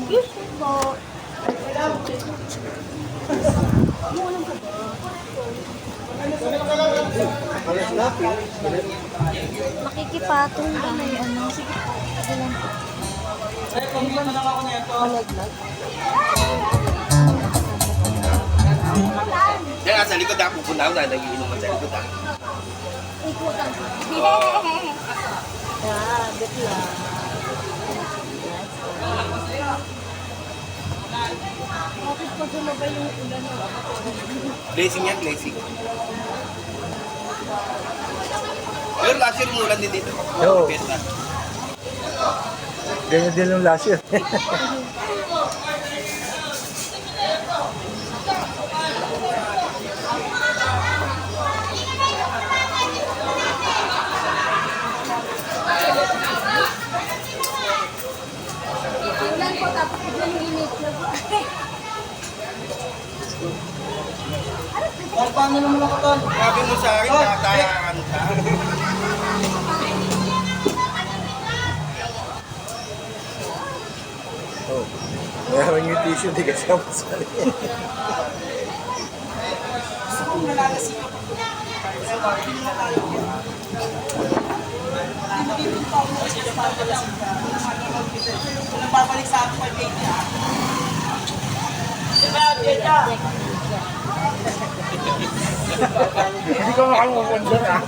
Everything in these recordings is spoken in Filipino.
Yes po. Makikipatong ba? Ano? Sige lang po. Malaglag. Yan, sa likod ako. Pupunta ako dahil nagiinuman sa likod ako. Ikutan. Good luck. Bakit pa sumabay yung ulan? Blessing yan, blessing. Pero last year umulan din dito. Oo. Ganyan din yung last year. Ulan po tapos biglang init na po. Paano naman ako to? Sabi mo sa akin, nakatayangan ka. Oh. Meron yung tissue, di kasama sa rin. Nagpapalik sa akin 580. Hindi ko makamukon dyan ah.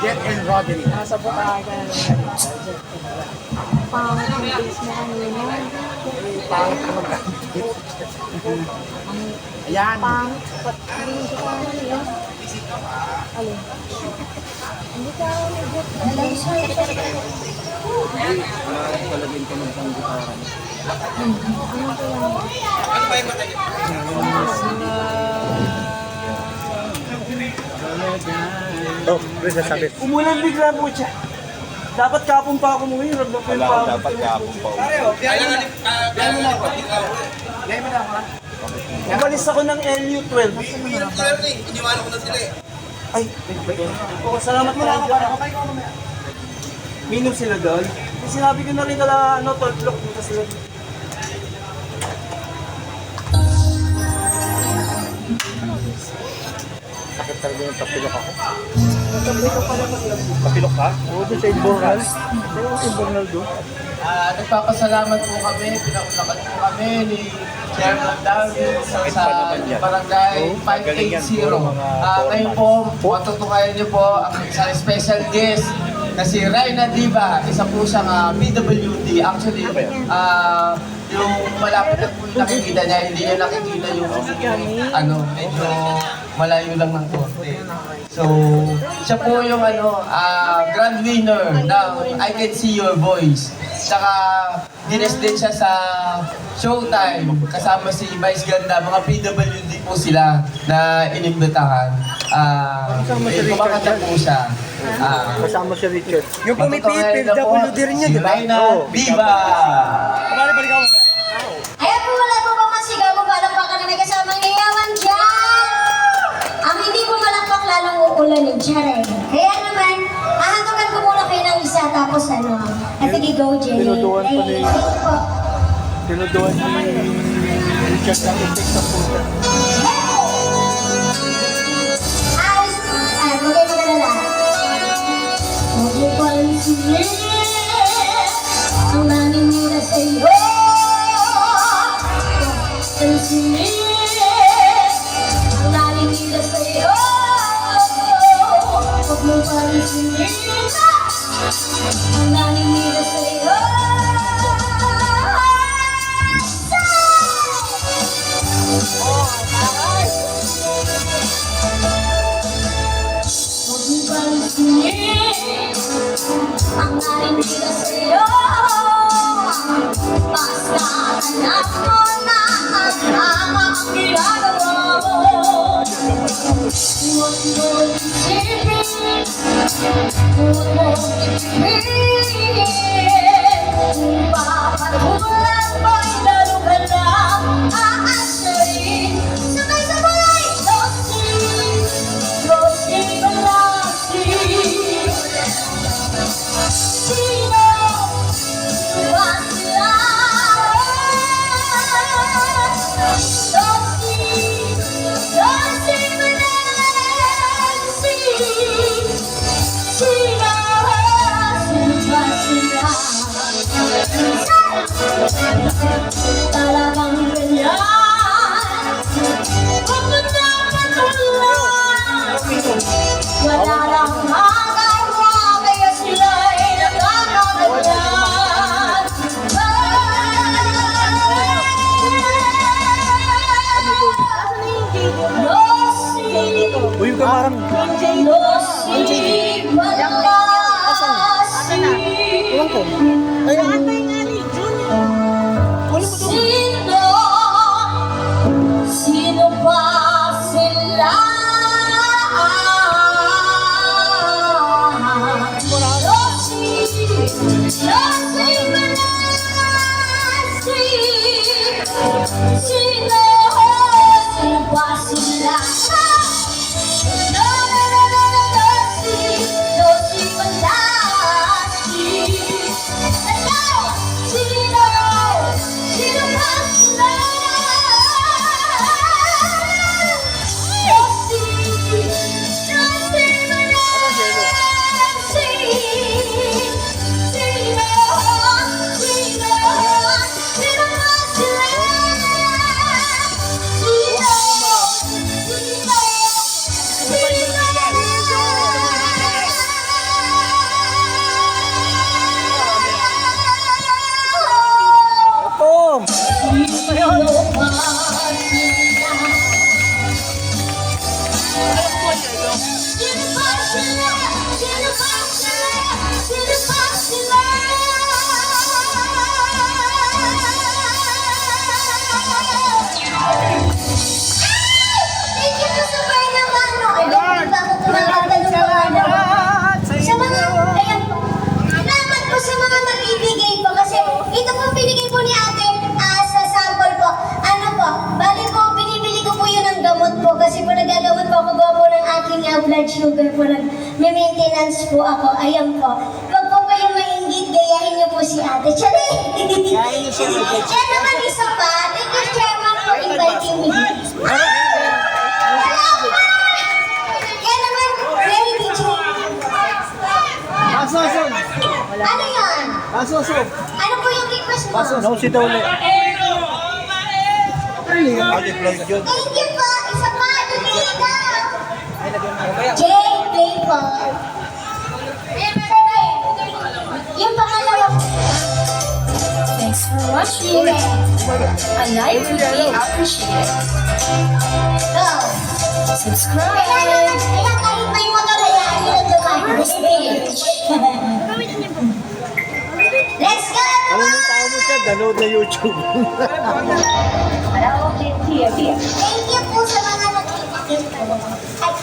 Jet and Rodney. Nasa Butaga. Pangit ang base mo kanina. Pangit ko mag-antik. Ayan. Pangit. Hindi ka kanina. Alin? Hindi ka medyo. Alam siya. Palagin ko ng panggitaran. Ano ko lang? Ano ba yung mata niyo? Oh, please nasabit. Umulan bigla po siya. Dapat kapon pa ako umuwi. Dapat kapon pa. Kailangan na ako. Umalis ako ng LU12. Iniwanan ko na sila eh. Ay, oh, salamat mo lang. Minom sila doon. Sinabi ko na rin na 12 block dito sila. Sakit talaga yung tapilok ako. Tapos Tapilok ka? Oo, doon sa Imbornal. Pero sa Imbornal doon. Nagpapasalamat po kami, pinaunakan po kami ni Chairman David sa naman yan. Barangay Oo, magaling yan. 580. Puro mga Ngayon po, matutukayan niyo po ang isang special guest na si Reyna Diva, isa po siyang PWD. Actually, yung malapit na po yung nakikita niya, hindi niya nakikita yung medyo malayo lang ng korte. So, siya po yung grand winner ng I Can See Your Voice. Tsaka, dines din siya sa Showtime, kasama si Vice Ganda, mga PWD po sila na inimbitahan. Kumakanta po siya. Kasama si Richard. yung pumipit, PWD rin yun, Si di ba? Reyna Diva! Balik-balik ako. Ayan po, wala po ba masigaw mo palakpakan na may kasamang yayaman dyan? Ang hindi po malakpak lalong uulanin dyan eh. Kaya naman, hahantukan ko muna kayo ng isa tapos sige go Jenny. Tinuduan pa ni- Thank you po. Tinuduan ni Richard ang effect sa puso. Ay, magay magalala. Huwag mo pansinin ang naninira sa'yo. Pansinin ang naninira sa'yo. Huwag mo pansinin ang naninira sa'yo. Huwag mo pansinin ang naninira sa'yo. Basta anak mo na ang tama ang ginagawa mo. Huwag mo isipin, huwag mo isipin, kung papatulan mo'y lalo ka lang aasarin. Sabay-sabay, Losi, Losi, Losi. Talagang ganyan. Huwag mo dapat ulan. Wala lang magawa, kaya sila'y nagkakaganyan. Uy, kamarang. Ewan ko. Sino ba sila? Sino ba sila? Tom! Sa mga, ayan po. Salamat po sa mga nagbibigay po kasi ito po binigay po ni ate sa sample po. Ano po, bali po, binibili ko po yun ng gamot po kasi po nagagamot po ako gawa po ng aking blood sugar po. May maintenance po ako. Ayan po. Pag po kayo mainggit, gayahin niyo po si ate. Tsari! Kaya naman isa pa, thank you chairman for inviting me. Kaya naman, very teacher. Asoson! Ano yan? Asoson! Ano po yung request mo? No, si Dole. Adi-vlog yun. Thank you po. Isa pa. Dumili ka. Jay, play po. Yung pangalawa. Thanks for watching. I really appreciate it. Go. Subscribe. Kaya kahit may motor, hayaan nyo lang dumaan. Stage. Let's go, Ano everyone! yung tao mo siya? Download na YouTube. Thank you po sa mga nakikita. Ay,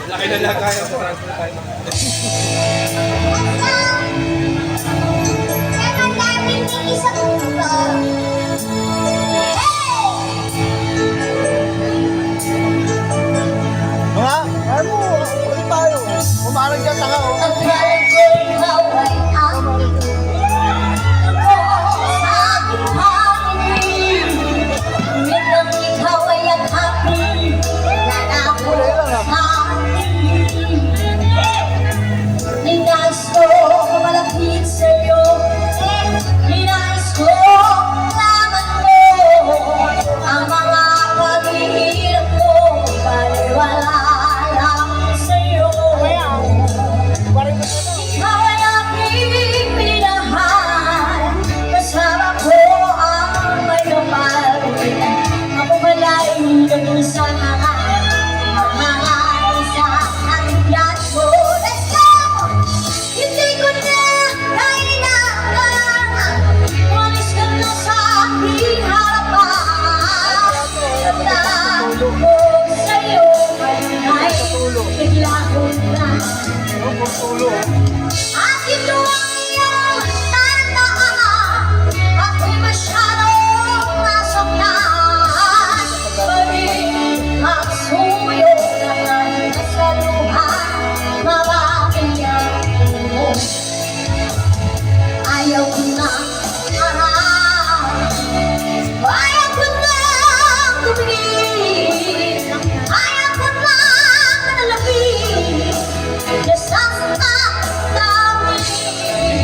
Laki na lang kaya po. let's go! Kaya ang daming niki sa mundo. Hey! Mga, ano, ulit tayo. Umarang dyan, tanga, oh. Ang galing ko ikaw ay aking ako sa aking hangin. Ngunit ang ikaw ay ang aking nanako sa akin. Ninais ko malapit sa'yo. Ninais ko laman mo ang mga paghihirap ko. Baliwala lang sa'yo. Ikaw ay aking minahal. Kasama ko ang may kapal. Ako pala'y naging sa mga isa ang lahat ko. Let's go! Hindi ko na kailangan. Walis ka na sa aking harapan. Tandaan ko sa'yo ay bigla ko na. At ito ang iyong tandaan. Ako'y masyadong nasaktan. Pag-ibig ang suyo na nasa luha. Mababigyan mo. Ayaw ko na. Ayaw ko na tumingin. Ayaw ko na manalapin. Nasasaktan namin.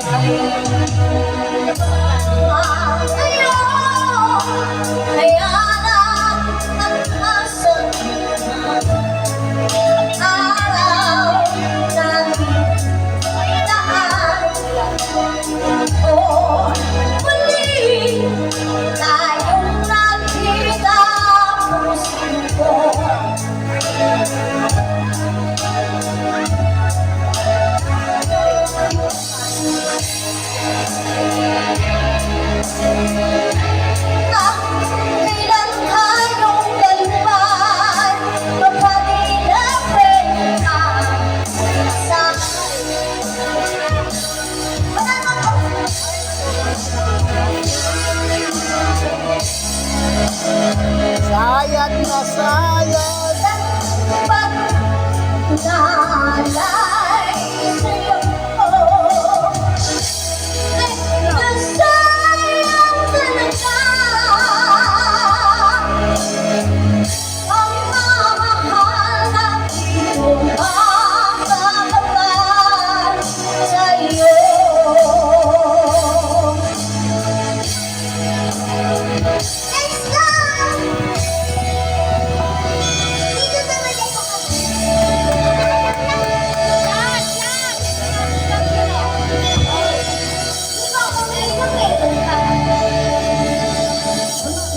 Kaya lang at nasa araw ng daan. O muli tayong nakita, puso ko. Kailan tayong dalaman, mapag-inapin ka sa Sayad na sayad. pag-nalay sa'yo. Ay, nasayang talaga ang mamahal na di ko makakapal sa'yo. Next time! Dito naman ako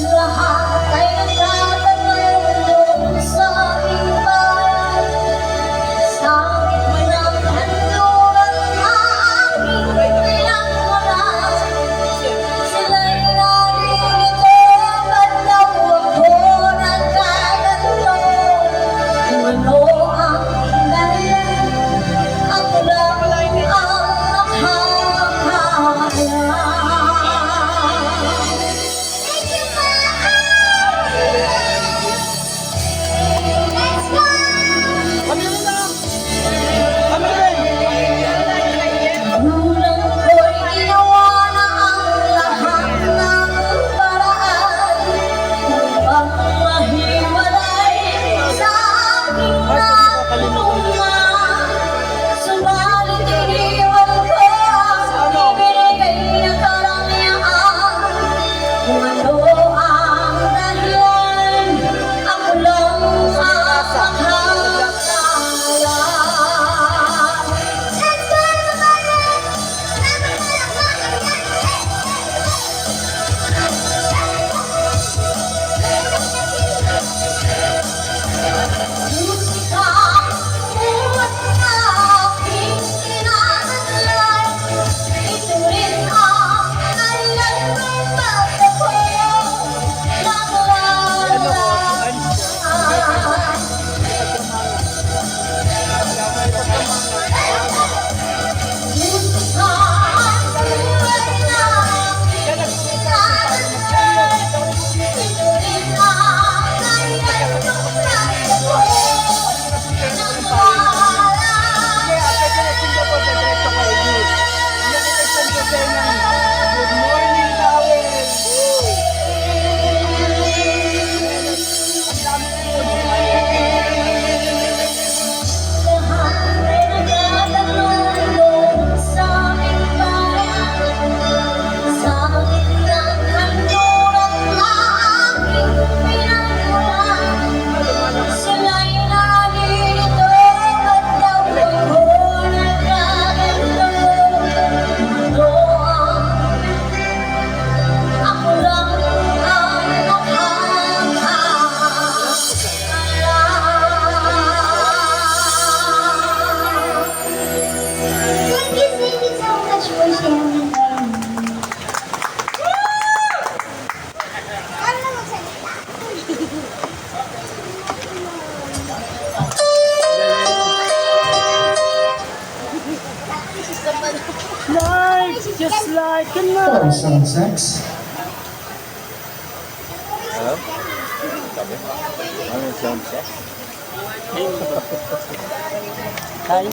lahat ay nagtatanong sa aking bayan. Sa gitna ng kanluran na aking pinagmulan, sila'y nalilito, ba't daw ako nagkaganto? Kung ano ang dahilan, ako lang ang nakakaalam. Kami rin na! Kami rin! Ulang ko'y ginawa na ang lahat ng paraan upang mahiwalay sa aking natungan. Subalit iniwan ko ang ibinigay na karangyaan. Kung ano ang dahilan, ako lang ang makakaalam. Let's go, musika, buwan na aking sinanadlay. Ito rin ang alam ng bata ko. Naglalaan. Musika, buwan na aking sinanadlay. Ito rin ang alam ng bata ko. Good morning, Tawel! Ako lang ang nakakaalam. Thank you so much for sharing. Ano magsalita? Like, just like a night. Some sex. Ano yung sound check?